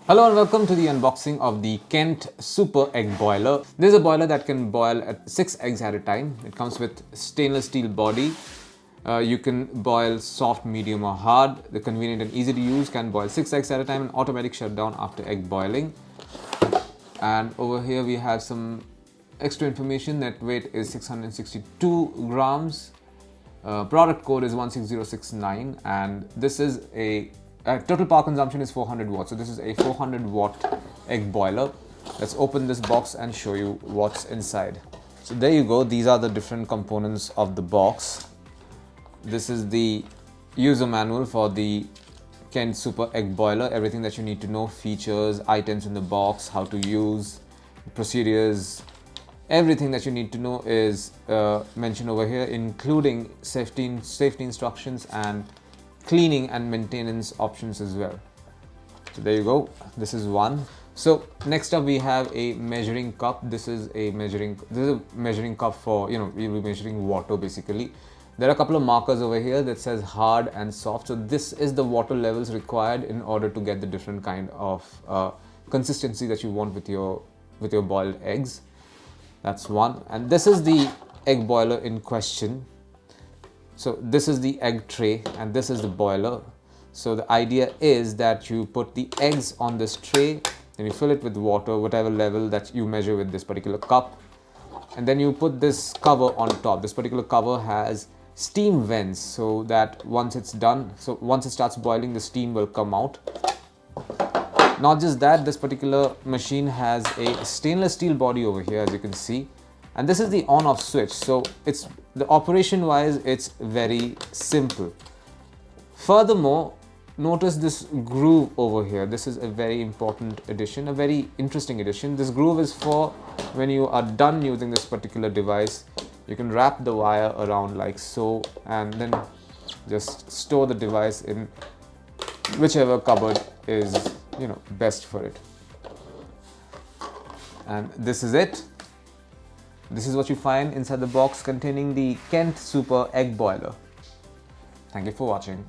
Hello and welcome to the unboxing of the Kent Super Egg Boiler. This is a boiler that can boil at 6 eggs at a time. It comes with stainless steel body. You can boil soft, medium or hard. The convenient and easy to use, can boil 6 eggs at a time and automatic shutdown after egg boiling. And over here we have some extra information. Net weight is 662 grams. Product code is 16069 and this is a total power consumption is 400 watts. So this is a 400 watt egg boiler. Let's open this box and show you what's inside. So there you go. These are the different components of the box. This is the user manual for the Kent Super Egg Boiler. Everything that you need to know, features, items in the box, how to use, procedures. Everything that you need to know is mentioned over here, including safety instructions and cleaning and maintenance options as well. So there you go. This is one. So next up we have a measuring cup. This is a measuring cup for, you'll be measuring water basically. There are a couple of markers over here that says hard and soft. So this is the water levels required in order to get the different kind of consistency that you want with your boiled eggs. That's one. And this is the egg boiler in question. So this is the egg tray and this is the boiler. So the idea is that you put the eggs on this tray, then you fill it with water, whatever level that you measure with this particular cup. And then you put this cover on top. This particular cover has steam vents so that once it's done, so once it starts boiling, the steam will come out. Not just that, this particular machine has a stainless steel body over here, as you can see. And this is the on-off switch. So it's the operation wise, it's very simple. Furthermore, notice this groove over here. This is a very important addition, a very interesting addition. This groove is for when you are done using this particular device, you can wrap the wire around like so and then just store the device in whichever cupboard is, best for it. And this is it. This is what you find inside the box containing the Kent Super Egg Boiler. Thank you for watching.